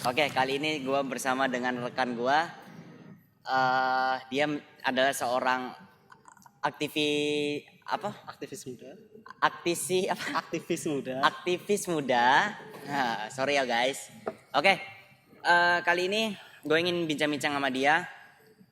Oke, kali ini gue bersama dengan rekan gue. Dia adalah seorang aktivis apa? Aktivis muda. Aktisi apa? Aktivis muda. Aktivis muda. Sorry ya guys. Oke, kali ini gue ingin bincang-bincang sama dia.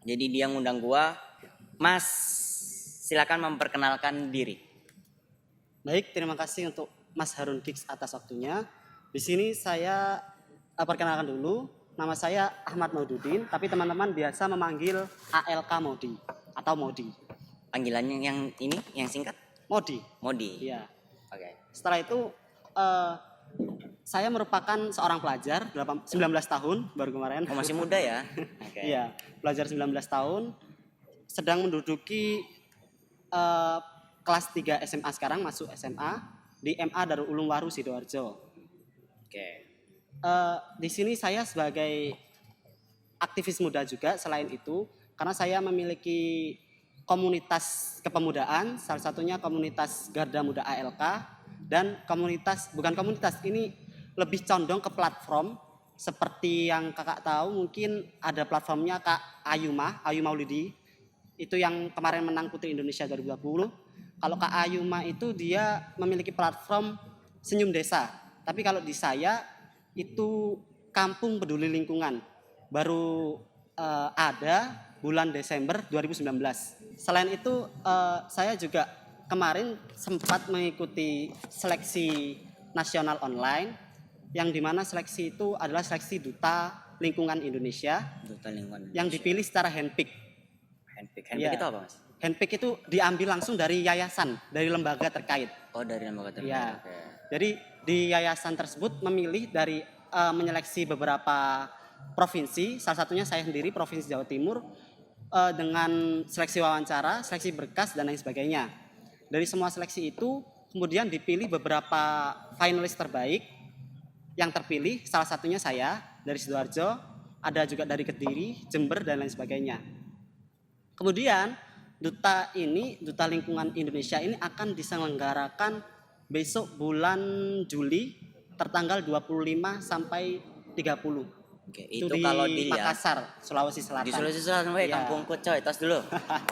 Jadi dia ngundang gue. Mas, silakan memperkenalkan diri. Baik, terima kasih untuk Mas Harun Gigs atas waktunya. Di sini saya perkenalkan dulu. Nama saya Ahmad Maududin, tapi teman-teman biasa memanggil ALK Modi atau Modi. Panggilannya yang ini, yang singkat? Modi. Modi. Iya. Oke. Setelah itu saya merupakan seorang pelajar 19 tahun baru kemarin. Oh, masih muda ya? Oke. Iya, pelajar 19 tahun sedang menduduki kelas 3 SMA sekarang, masuk SMA di MA Darul Ulum Waru Sidoarjo. Oke. Di sini saya sebagai aktivis muda juga selain itu karena saya memiliki komunitas kepemudaan, salah satunya komunitas Garda Muda ALK dan bukan komunitas ini lebih condong ke platform seperti yang kakak tahu mungkin ada platformnya Kak Ayu Maulidi itu yang kemarin menang Putri Indonesia 2020. Kalau Kak Ayuma itu dia memiliki platform Senyum Desa. Tapi kalau di saya itu Kampung Peduli Lingkungan. Baru ada bulan Desember 2019. Selain itu saya juga kemarin sempat mengikuti seleksi nasional online yang dimana seleksi itu adalah seleksi Duta Lingkungan Indonesia. Duta Lingkungan Indonesia. Yang dipilih secara handpick. Handpick Ya. itu apa, Mas? Handpick itu diambil langsung dari yayasan, dari lembaga terkait. Oh, dari lembaga terkait. Ya. Oke. Jadi di yayasan tersebut memilih dari menyeleksi beberapa provinsi, salah satunya saya sendiri Provinsi Jawa Timur dengan seleksi wawancara, seleksi berkas dan lain sebagainya. Dari semua seleksi itu kemudian dipilih beberapa finalis terbaik. Yang terpilih salah satunya saya dari Sidoarjo, ada juga dari Kediri, Jember dan lain sebagainya. Kemudian Duta Lingkungan Indonesia ini akan diselenggarakan besok bulan Juli tertanggal 25 sampai 30. Oke, Itu itu di kalau dilihat Makassar, Sulawesi Selatan. di Sulawesi Selatan, Iya. kampungku coy, tos dulu.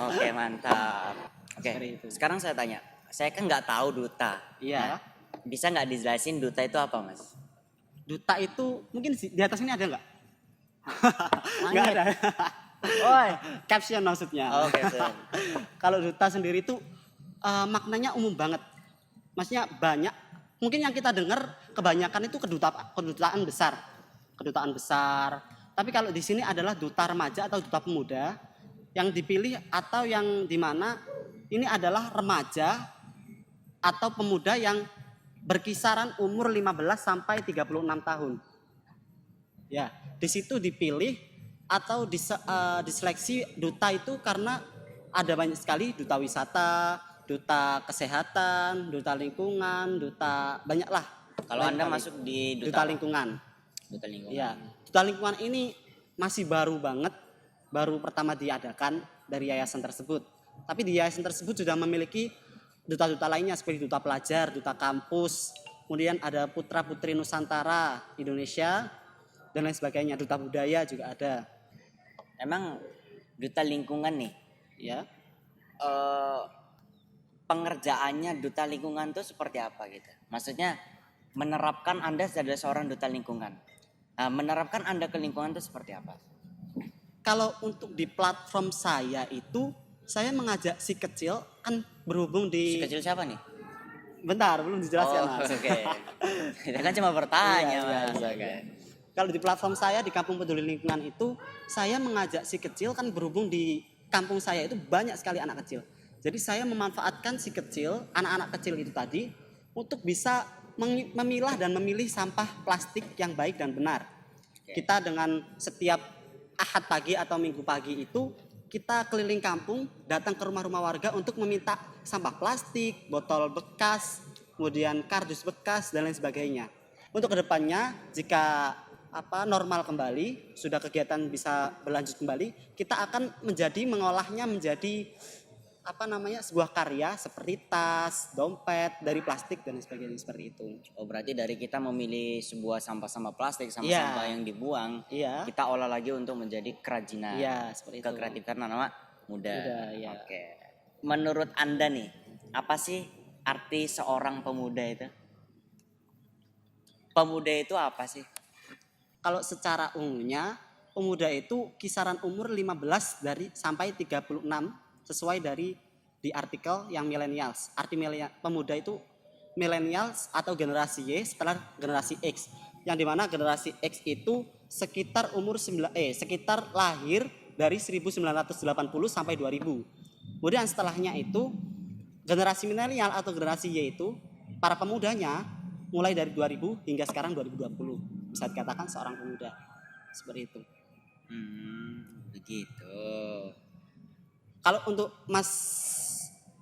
Oke, mantap. Oke, Seperti itu. sekarang saya tanya, saya kan nggak tahu duta. Iya. Nah, bisa nggak dijelasin duta itu apa, Mas? Duta itu mungkin di atas ini ada nggak? Nggak ada. Oi. Caption maksudnya. Oke, siap. Kalau duta sendiri itu maknanya umum banget. Maksudnya banyak. Mungkin yang kita dengar kebanyakan itu kedutaan besar. Kedutaan besar. Tapi kalau di sini adalah duta remaja atau duta pemuda yang dipilih atau yang dimana ini adalah remaja atau pemuda yang berkisaran umur 15 sampai 36 tahun. Ya, di situ dipilih atau diseleksi duta itu karena ada banyak sekali duta wisata, duta kesehatan, duta lingkungan, duta banyaklah. Kalau Anda masuk di duta lingkungan. Duta lingkungan. Ya, duta lingkungan ini masih baru banget, baru pertama diadakan dari yayasan tersebut. Tapi di yayasan tersebut sudah memiliki duta-duta lainnya seperti duta pelajar, duta kampus, kemudian ada putra putri Nusantara Indonesia dan lain sebagainya. Duta budaya juga ada. Emang duta lingkungan nih, Ya, pengerjaannya duta lingkungan tuh seperti apa gitu? Maksudnya menerapkan Anda sebagai seorang duta lingkungan. Menerapkan Anda ke lingkungan itu seperti apa? kalau untuk di platform saya itu saya mengajak si kecil kan berhubung Si di kecil siapa nih? bentar belum dijelaskan Oh, Mas. oke. Kita kan cuma bertanya, Iya, Mas. iya, Oke. iya. Kalau di platform saya di Kampung Peduli Lingkungan itu saya mengajak si kecil kan berhubung di kampung saya itu banyak sekali anak kecil. Jadi saya memanfaatkan si kecil, anak-anak kecil itu tadi untuk bisa memilah dan memilih sampah plastik yang baik dan benar. Kita dengan setiap Ahad pagi atau Minggu pagi itu kita keliling kampung, datang ke rumah-rumah warga untuk meminta sampah plastik, botol bekas, kemudian kardus bekas dan lain sebagainya. Untuk kedepannya jika normal kembali, sudah kegiatan bisa berlanjut kembali, kita akan mengolahnya menjadi sebuah karya seperti tas, dompet dari plastik dan sebagainya seperti itu. Oh, berarti dari kita memilih sebuah sampah-sampah plastik sama Iya. sampah yang dibuang, Iya. kita olah lagi untuk menjadi kerajinan. Iya, seperti itu. Kekreatifan anak muda. Iya. Oke. Menurut Anda nih, apa sih arti seorang pemuda itu? Pemuda itu apa sih? Kalau secara umumnya pemuda itu kisaran umur 15 sampai 36 sesuai dari di artikel yang millennials. Arti pemuda itu millennials atau generasi Y setelah generasi X. Yang dimana generasi X itu sekitar sekitar lahir dari 1980 sampai 2000. Kemudian setelahnya itu generasi milenial atau generasi Y itu para pemudanya mulai dari 2000 hingga sekarang 2020. Bisa dikatakan seorang pemuda. Seperti itu. Begitu. Kalau untuk Mas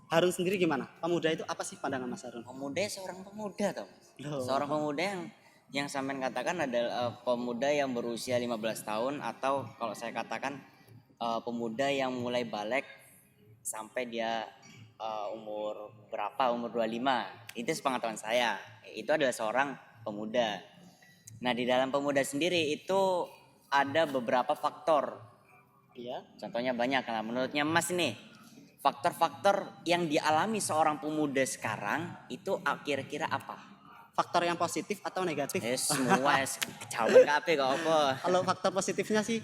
Harun sendiri gimana? Pemuda itu apa sih pandangan Mas Harun? Pemuda seorang pemuda toh. Loh. Seorang pemuda yang sampean katakan adalah pemuda yang berusia 15 tahun atau kalau saya katakan pemuda yang mulai balik sampai dia umur 25. Itu sepengetahuan saya. Itu adalah seorang pemuda. Nah, di dalam pemuda sendiri itu ada beberapa faktor. Iya. Contohnya banyak lah. Menurutnya Mas nih, faktor-faktor yang dialami seorang pemuda sekarang itu kira-kira apa? Faktor yang positif atau negatif? Semua jawaban kabeh kok apa? Kalau faktor positifnya sih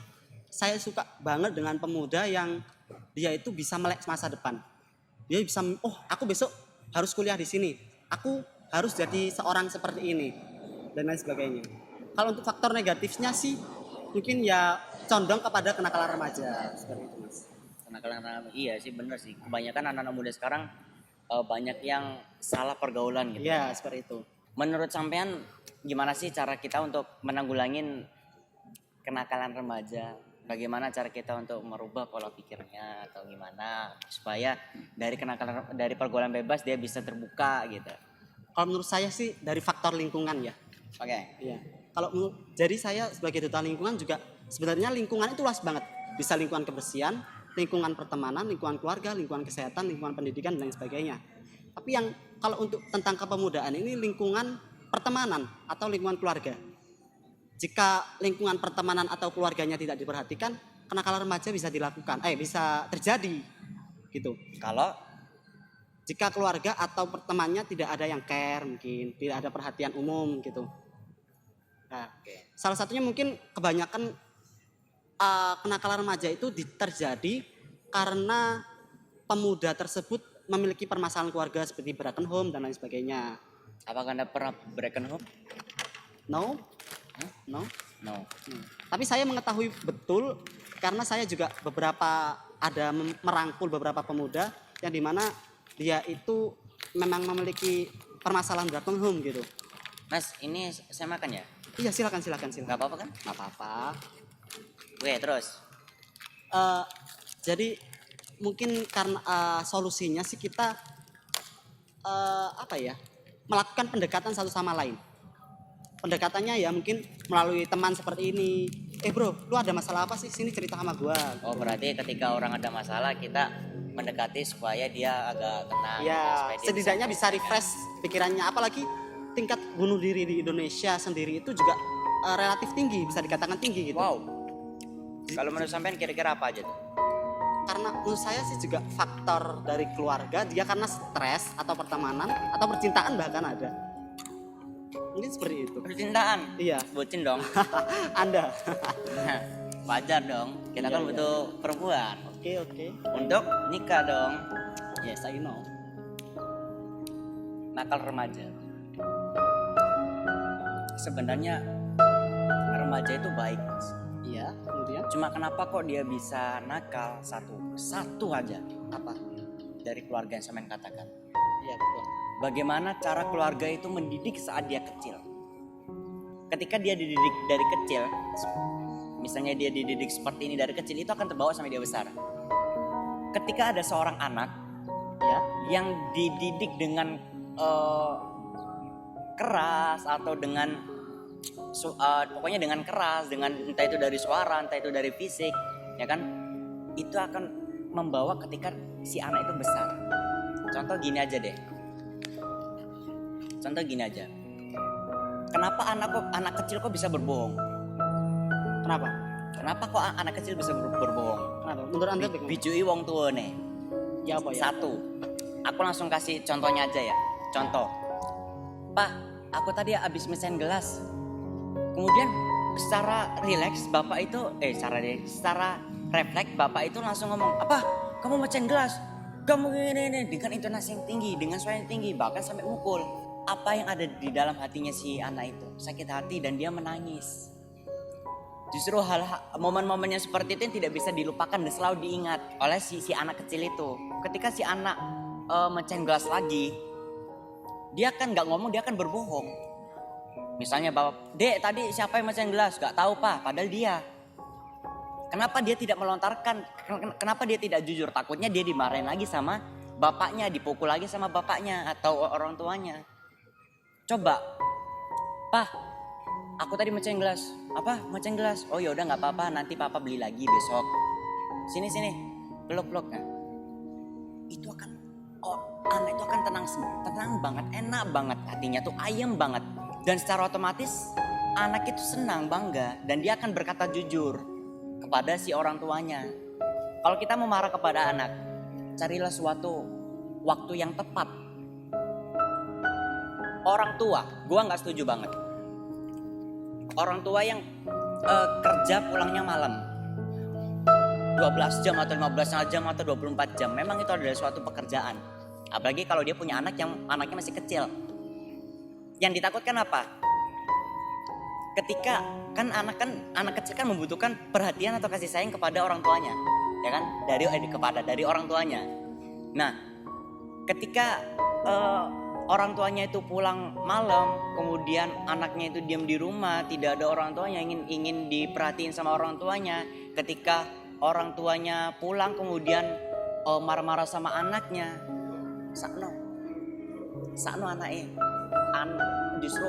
saya suka banget dengan pemuda yang dia itu bisa melek masa depan. Dia bisa, aku besok harus kuliah di sini. Aku harus jadi seorang seperti ini dan lain sebagainya. Kalau untuk faktor negatifnya sih mungkin ya condong kepada kenakalan remaja seperti itu, Mas. Kenakalan, iya sih bener sih. Kebanyakan anak-anak muda sekarang banyak yang salah pergaulan gitu. Iya, seperti itu. Menurut sampean gimana sih cara kita untuk menanggulangin kenakalan remaja? Bagaimana cara kita untuk merubah pola pikirnya atau gimana supaya dari pergaulan bebas dia bisa terbuka gitu. Kalau menurut saya sih dari faktor lingkungan ya. Oke. Iya. Jadi saya sebagai duta lingkungan juga sebenarnya lingkungan itu luas banget. Bisa lingkungan kebersihan, lingkungan pertemanan, lingkungan keluarga, lingkungan kesehatan, lingkungan pendidikan dan lain sebagainya. Tapi yang kalau untuk tentang kepemudaan ini lingkungan pertemanan atau lingkungan keluarga. Jika lingkungan pertemanan atau keluarganya tidak diperhatikan, kenakalan remaja bisa bisa terjadi gitu. Kalau Jika keluarga atau pertemanannya tidak ada yang care mungkin, tidak ada perhatian umum gitu. Nah, salah satunya mungkin kebanyakan kenakalan remaja itu terjadi karena pemuda tersebut memiliki permasalahan keluarga seperti broken home dan lain sebagainya. apakah Anda pernah broken home? No? No? No. Tapi saya mengetahui betul karena saya juga merangkul beberapa pemuda yang dimana dia itu memang memiliki permasalahan broken home gitu. Mas, ini saya makan ya? Iya, silakan. Gak apa-apa kan? Nggak apa-apa. Oke, terus. Jadi mungkin karena solusinya sih kita melakukan pendekatan satu sama lain. Pendekatannya ya mungkin melalui teman seperti ini. Bro, lu ada masalah apa sih? Sini cerita sama gua. Oh, berarti ketika orang ada masalah kita mendekati supaya dia agak tenang. Ya, supaya dia setidaknya bisa refresh pikirannya. Apalagi tingkat bunuh diri di Indonesia sendiri itu juga relatif tinggi, bisa dikatakan tinggi gitu. Wow. Kalau menurut sampean kira-kira apa aja tuh? Karena menurut saya sih juga faktor dari keluarga, dia karena stres atau pertemanan atau percintaan bahkan ada. Mungkin seperti itu. Percintaan. Iya. Bucin dong. Anda. Wajar dong. Kita kan Iya. butuh perempuan Oke. untuk nikah dong. Yes, I know. Nakal remaja. Sebenarnya remaja itu baik, Mas. Iya, kemudian Cuma kenapa kok dia bisa nakal satu aja apa? dari keluarga yang sampean katakan. Iya, betul. Bagaimana cara keluarga itu mendidik saat dia kecil. Ketika dia dididik dari kecil, misalnya dia dididik seperti ini dari kecil, itu akan terbawa sampai dia besar. Ketika ada seorang anak Ya, yang dididik dengan keras atau dengan pokoknya dengan keras, dengan entah itu dari suara, entah itu dari fisik, ya kan, itu akan membawa ketika si anak itu besar. Contoh gini aja deh. Contoh gini aja. Kenapa anak kecil kok bisa berbohong? Kenapa? Kenapa kok anak kecil bisa berbohong? Kenapa? Menurut Anda bagaimana? Bijui wong tua nih. Ya apa ya? Satu, aku langsung kasih contohnya aja ya. Contoh, Pak, aku tadi habis mecahin gelas. Kemudian secara rileks bapak itu, secara refleks bapak itu langsung ngomong, apa? Kamu mecahin gelas? Kamu ini dengan intonasi yang tinggi, dengan suara yang tinggi, bahkan sampai mukul. Apa yang ada di dalam hatinya si anak itu? Sakit hati dan dia menangis. Justru momen-momen yang seperti itu yang tidak bisa dilupakan dan selalu diingat oleh si anak kecil itu. Ketika si anak mecahin gelas lagi, dia kan nggak ngomong, dia akan berbohong. Misalnya bapak, Dek tadi siapa yang mecahin gelas? Gak tahu Pak, padahal dia. Kenapa dia tidak melontarkan? Kenapa dia tidak jujur? Takutnya dia dimarahin lagi sama bapaknya, dipukul lagi sama bapaknya atau orang tuanya. Coba, Pak, aku tadi mecahin gelas. Apa? Mecahin gelas. Oh ya udah nggak apa-apa, nanti papa beli lagi besok. Sini, peluk. Nah, itu akan, anak itu akan tenang banget, enak banget, hatinya tuh ayem banget. Dan secara otomatis anak itu senang, bangga, dan dia akan berkata jujur kepada si orang tuanya. Kalau kita mau marah kepada anak, carilah suatu waktu yang tepat. Orang tua, gua nggak setuju banget. Orang tua yang kerja pulangnya malam 12 jam atau 15 jam atau 24 jam, memang itu adalah suatu pekerjaan. Apalagi kalau dia punya anak yang anaknya masih kecil. Yang ditakutkan apa? Ketika anak kecil kan membutuhkan perhatian atau kasih sayang kepada orang tuanya, ya kan? Dari orang tuanya. Nah, ketika orang tuanya itu pulang malam, kemudian anaknya itu diam di rumah, tidak ada orang tuanya, ingin diperhatiin sama orang tuanya. Ketika orang tuanya pulang kemudian marah-marah sama anaknya, sakno anaknya. Justru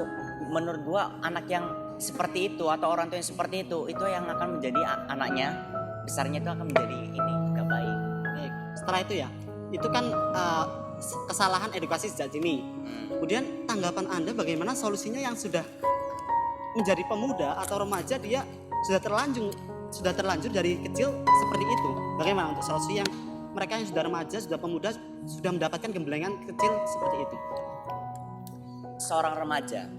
menurut gua anak yang seperti itu atau orang tua yang seperti itu yang akan menjadi anaknya besarnya itu akan menjadi ini gak baik. Baik. Setelah itu ya, itu kan kesalahan edukasi sejak dini. Kemudian tanggapan Anda bagaimana solusinya yang sudah menjadi pemuda atau remaja, dia sudah terlanjur dari kecil seperti itu. Bagaimana untuk solusi yang mereka yang sudah remaja, sudah pemuda, sudah mendapatkan gemblengan kecil seperti itu? Seorang remaja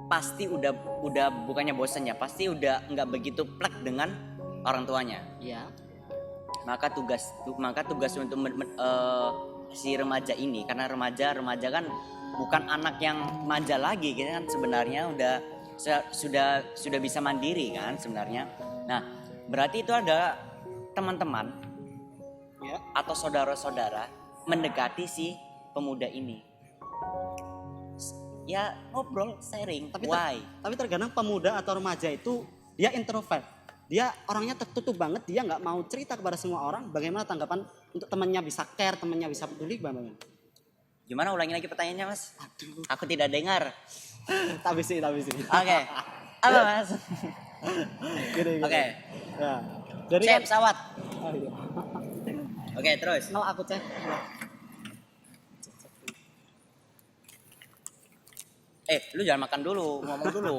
pasti udah bukannya bosan ya, pasti udah nggak begitu plek dengan orang tuanya. Iya. Maka tugas untuk si remaja ini, karena remaja kan bukan anak yang manja lagi, kita kan sebenarnya sudah bisa mandiri kan sebenarnya. Nah, berarti itu ada teman-teman Ya. atau saudara-saudara mendekati si pemuda ini. Ya ngobrol, sharing. Tapi terkadang pemuda atau remaja itu dia introvert. Dia orangnya tertutup banget, dia nggak mau cerita kepada semua orang. Bagaimana tanggapan untuk temannya bisa care, temannya bisa peduli, bagaimana? Gimana, ulangi lagi pertanyaannya Mas? Aduh. Aku tidak dengar. Tapi sih. Oke. Apa Mas? Gini. Oke. Ya. Jadi Cek pesawat. Oh, iya. Oke, terus. No, aku cek. Lu jangan makan dulu, ngomong dulu.